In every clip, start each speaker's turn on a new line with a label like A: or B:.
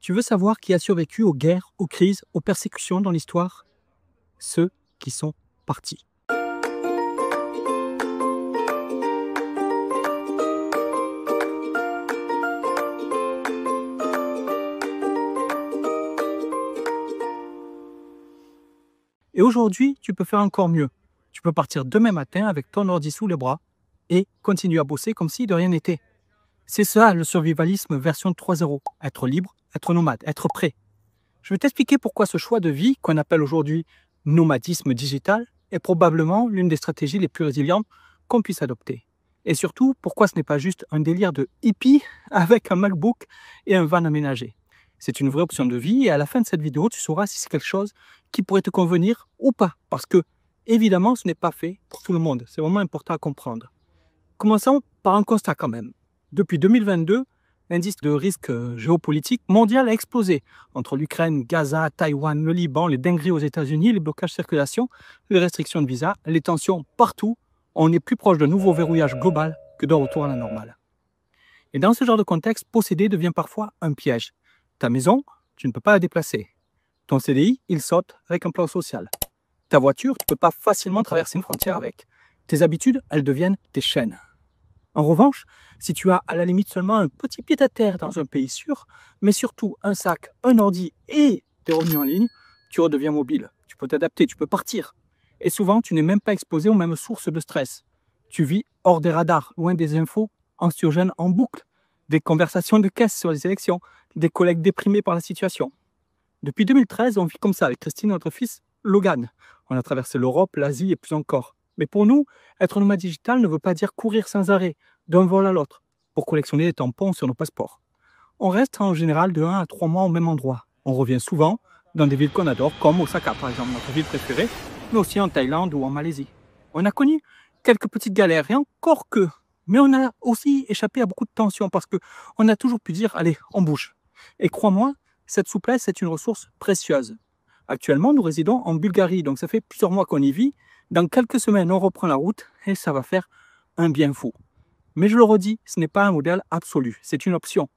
A: Tu veux savoir qui a survécu aux guerres, aux crises, aux persécutions dans l'histoire? Ceux qui sont partis. Et aujourd'hui, tu peux faire encore mieux. Tu peux partir demain matin avec ton ordi sous les bras et continuer à bosser comme si de rien n'était. C'est ça le survivalisme version 3.0. Être libre, être nomade, être prêt. Je vais t'expliquer pourquoi ce choix de vie, qu'on appelle aujourd'hui nomadisme digital, est probablement l'une des stratégies les plus résilientes qu'on puisse adopter. Et surtout, pourquoi ce n'est pas juste un délire de hippie avec un MacBook et un van aménagé. C'est une vraie option de vie et à la fin de cette vidéo, tu sauras si c'est quelque chose qui pourrait te convenir ou pas. Parce que, évidemment, ce n'est pas fait pour tout le monde. C'est vraiment important à comprendre. Commençons par un constat quand même. Depuis 2022, l'indice de risque géopolitique mondial a explosé. Entre l'Ukraine, Gaza, Taïwan, le Liban, les dingueries aux États-Unis, les blocages de circulation, les restrictions de visa, les tensions partout, on est plus proche d'un nouveau verrouillage global que d'un retour à la normale. Et dans ce genre de contexte, posséder devient parfois un piège. Ta maison, tu ne peux pas la déplacer. Ton CDI, il saute avec un plan social. Ta voiture, tu ne peux pas facilement traverser une frontière avec. Tes habitudes, elles deviennent tes chaînes. En revanche, si tu as à la limite seulement un petit pied-à-terre dans un pays sûr, mais surtout un sac, un ordi et des revenus en ligne, tu redeviens mobile. Tu peux t'adapter, tu peux partir. Et souvent, tu n'es même pas exposé aux mêmes sources de stress. Tu vis hors des radars, loin des infos anxiogènes en boucle, des conversations de caisse sur les élections, des collègues déprimés par la situation. Depuis 2013, on vit comme ça avec Christine et notre fils Logan. On a traversé l'Europe, l'Asie et plus encore. Mais pour nous, être nomade digital ne veut pas dire courir sans arrêt, d'un vol à l'autre, pour collectionner des tampons sur nos passeports. On reste en général de 1 à 3 mois au même endroit. On revient souvent dans des villes qu'on adore, comme Osaka par exemple, notre ville préférée, mais aussi en Thaïlande ou en Malaisie. On a connu quelques petites galères, et encore que, mais on a aussi échappé à beaucoup de tensions parce qu'on a toujours pu dire, allez, on bouge. Et crois-moi, cette souplesse est une ressource précieuse. Actuellement, nous résidons en Bulgarie, donc ça fait plusieurs mois qu'on y vit. Dans quelques semaines, on reprend la route et ça va faire un bien fou. Mais je le redis, ce n'est pas un modèle absolu, c'est une option.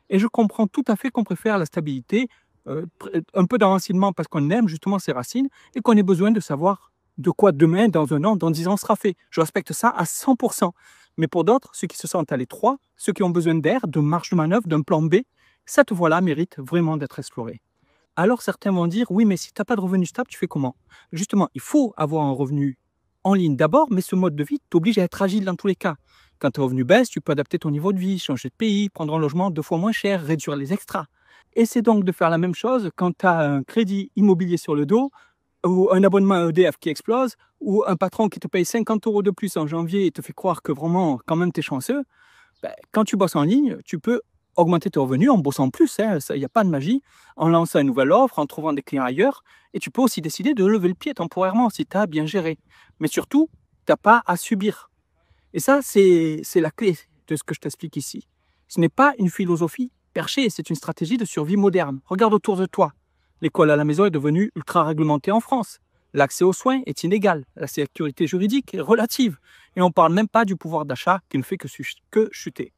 A: Et je comprends tout à fait qu'on préfère la stabilité, un peu d'enracinement parce qu'on aime justement ses racines et qu'on ait besoin de savoir de quoi demain, dans un an, dans 10 ans sera fait. Je respecte ça à 100%. Mais pour d'autres, ceux qui se sentent à l'étroit, ceux qui ont besoin d'air, de marge de manœuvre, d'un plan B, cette voie-là mérite vraiment d'être explorée. Alors certains vont dire, oui, mais si tu n'as pas de revenu stable, tu fais comment? Justement, il faut avoir un revenu en ligne d'abord, mais ce mode de vie t'oblige à être agile dans tous les cas. Quand tes revenus baissent, tu peux adapter ton niveau de vie, changer de pays, prendre un logement 2 fois moins cher, réduire les extras. Essaie donc de faire la même chose quand tu as un crédit immobilier sur le dos, ou un abonnement à EDF qui explose, ou un patron qui te paye 50 € de plus en janvier et te fait croire que vraiment, quand même, tu es chanceux. Quand tu bosses en ligne, tu peux augmenter tes revenus en bossant plus, il n'y a pas de magie, en lançant une nouvelle offre, en trouvant des clients ailleurs, et tu peux aussi décider de lever le pied temporairement si tu as bien géré. Mais surtout, tu n'as pas à subir. Et ça, c'est la clé de ce que je t'explique ici. Ce n'est pas une philosophie perchée, c'est une stratégie de survie moderne. Regarde autour de toi. L'école à la maison est devenue ultra réglementée en France. L'accès aux soins est inégal. La sécurité juridique est relative. Et on ne parle même pas du pouvoir d'achat qui ne fait que chuter.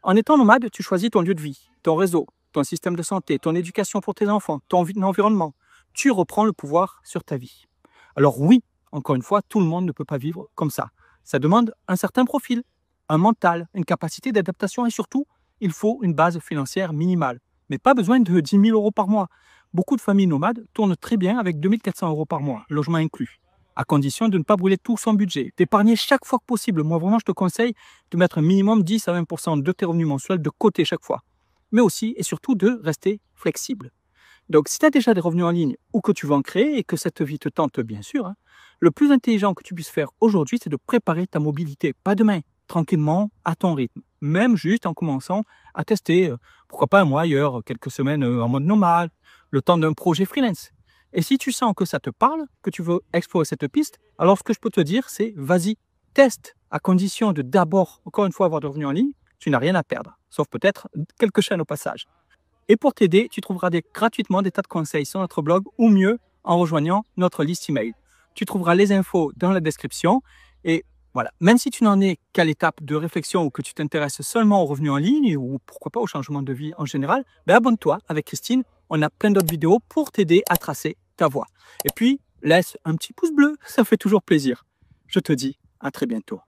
A: En étant nomade, tu choisis ton lieu de vie, ton réseau, ton système de santé, ton éducation pour tes enfants, ton environnement. Tu reprends le pouvoir sur ta vie. Alors oui, encore une fois, tout le monde ne peut pas vivre comme ça. Ça demande un certain profil, un mental, une capacité d'adaptation et surtout, il faut une base financière minimale. Mais pas besoin de 10 000 € par mois. Beaucoup de familles nomades tournent très bien avec 2 400 € par mois, logement inclus, à condition de ne pas brûler tout son budget, d'épargner chaque fois que possible. Moi, vraiment, je te conseille de mettre un minimum 10 à 20% de tes revenus mensuels de côté chaque fois. Mais aussi et surtout de rester flexible. Donc, si tu as déjà des revenus en ligne ou que tu veux en créer et que cette vie te tente, bien sûr, le plus intelligent que tu puisses faire aujourd'hui, c'est de préparer ta mobilité, pas demain, tranquillement, à ton rythme. Même juste en commençant à tester, pourquoi pas un mois ailleurs, quelques semaines en mode nomade, le temps d'un projet freelance. Et si tu sens que ça te parle, que tu veux explorer cette piste, alors ce que je peux te dire, c'est vas-y, teste, à condition de d'abord, encore une fois, avoir des revenus en ligne, tu n'as rien à perdre, sauf peut-être quelques chaînes au passage. Et pour t'aider, tu trouveras gratuitement des tas de conseils sur notre blog ou mieux en rejoignant notre liste email. Tu trouveras les infos dans la description et Voilà. Même si tu n'en es qu'à l'étape de réflexion ou que tu t'intéresses seulement aux revenus en ligne ou pourquoi pas au changement de vie en général, ben abonne-toi avec Christine. On a plein d'autres vidéos pour t'aider à tracer ta voie. Et puis, laisse un petit pouce bleu, ça fait toujours plaisir. Je te dis à très bientôt.